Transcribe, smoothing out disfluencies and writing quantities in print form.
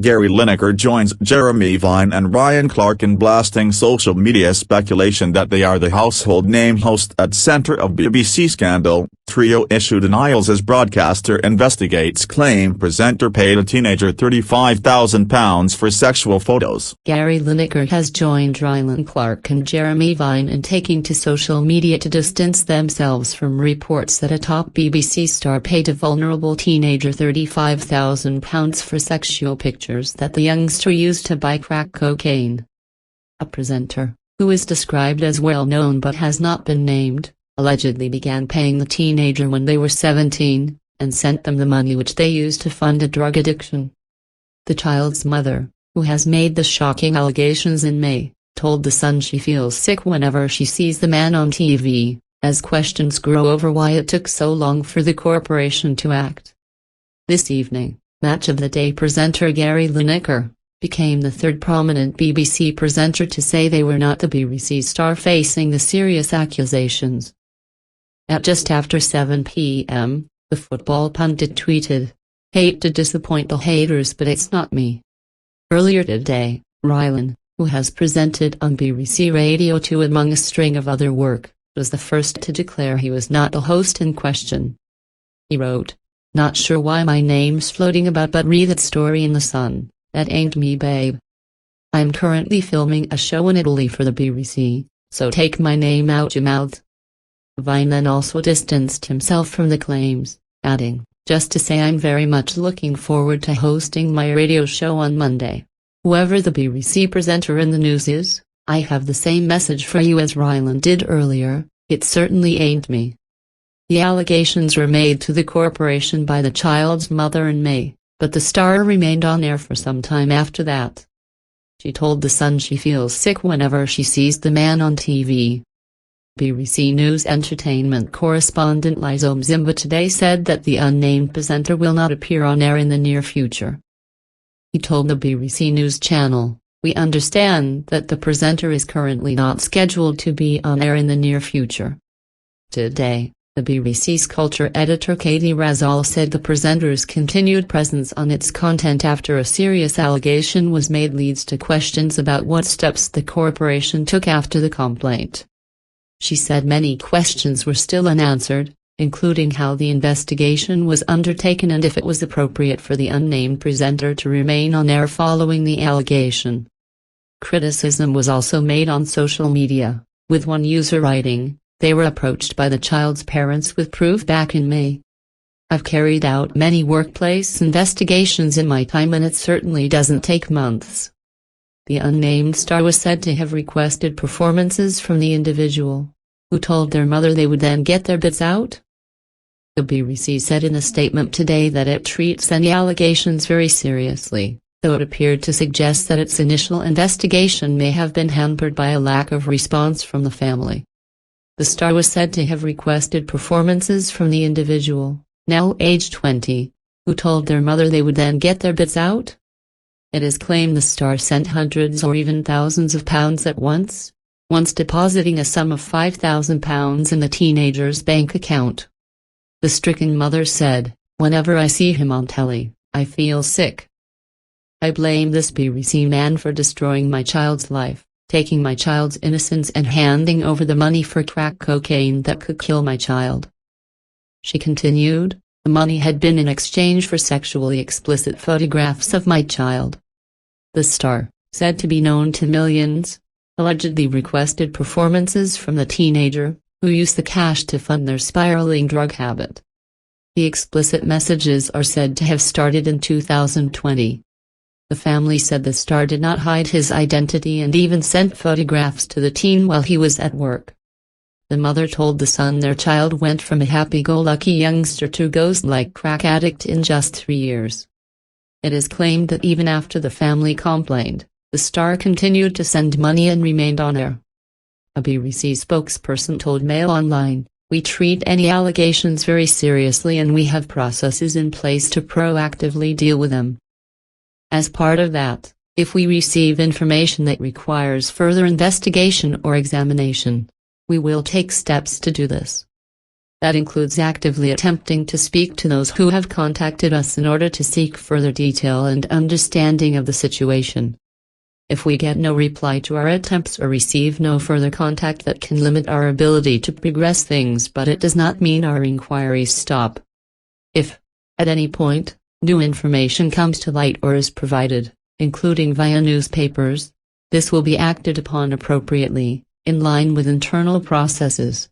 Gary Lineker joins Jeremy Vine and Ryan Clark in blasting social media speculation that they are the household name host at centre of BBC scandal. Trio issue denials as broadcaster investigates claim presenter paid a teenager £35,000 for sexual photos. Gary Lineker has joined Ryan Clark and Jeremy Vine in taking to social media to distance themselves from reports that a top BBC star paid a vulnerable teenager £35,000 for sexual pictures that the youngster used to buy crack cocaine. A presenter, who is described as well-known but has not been named, allegedly began paying the teenager when they were 17, and sent them the money which they used to fund a drug addiction. The child's mother, who has made the shocking allegations in May, told The Sun she feels sick whenever she sees the man on TV, as questions grow over why it took so long for the corporation to act. This evening, Match of the Day presenter Gary Lineker became the third prominent BBC presenter to say they were not the BBC star facing the serious accusations. At just after 7 p.m., the football pundit tweeted, "Hate to disappoint the haters but it's not me." Earlier today, Ryan, who has presented on BBC Radio 2 among a string of other work, was the first to declare he was not the host in question. He wrote, "Not sure why my name's floating about but read that story in The Sun, that ain't me babe. I'm currently filming a show in Italy for the BBC, so take my name out your mouth." Vine then also distanced himself from the claims, adding, "Just to say I'm very much looking forward to hosting my radio show on Monday. Whoever the BBC presenter in the news is, I have the same message for you as Ryan did earlier, it certainly ain't me." The allegations were made to the corporation by the child's mother in May, but the star remained on air for some time after that. She told The Sun she feels sick whenever she sees the man on TV. BBC News entertainment correspondent Lizo Mzimba today said that the unnamed presenter will not appear on air in the near future. He told the BBC News channel, "We understand that the presenter is currently not scheduled to be on air in the near future." Today, the BBC's culture editor Katie Razal said the presenter's continued presence on its content after a serious allegation was made leads to questions about what steps the corporation took after the complaint. She said many questions were still unanswered, including how the investigation was undertaken and if it was appropriate for the unnamed presenter to remain on air following the allegation. Criticism was also made on social media, with one user writing, "They were approached by the child's parents with proof back in May. I've carried out many workplace investigations in my time and it certainly doesn't take months." The unnamed star was said to have requested performances from the individual, who told their mother they would then get their bits out. The BBC said in a statement today that it treats any allegations very seriously, though it appeared to suggest that its initial investigation may have been hampered by a lack of response from the family. The star was said to have requested performances from the individual, now aged 20, who told their mother they would then get their bits out. It is claimed the star sent hundreds or even thousands of pounds at once depositing a sum of £5,000 in the teenager's bank account. The stricken mother said, "Whenever I see him on telly, I feel sick. I blame this BBC man for destroying my child's life, taking my child's innocence and handing over the money for crack cocaine that could kill my child." She continued, "The money had been in exchange for sexually explicit photographs of my child." The star, said to be known to millions, allegedly requested performances from the teenager, who used the cash to fund their spiraling drug habit. The explicit messages are said to have started in 2020. The family said the star did not hide his identity and even sent photographs to the teen while he was at work. The mother told The Sun their child went from a happy-go-lucky youngster to a ghost-like crack addict in just 3 years. It is claimed that even after the family complained, the star continued to send money and remained on air. A BBC spokesperson told Mail Online, "We treat any allegations very seriously and we have processes in place to proactively deal with them. As part of that, if we receive information that requires further investigation or examination, we will take steps to do this." That includes actively attempting to speak to those who have contacted us in order to seek further detail and understanding of the situation. If we get no reply to our attempts or receive no further contact, that can limit our ability to progress things, but it does not mean our inquiries stop. If, at any point, new information comes to light or is provided, including via newspapers, this will be acted upon appropriately, in line with internal processes.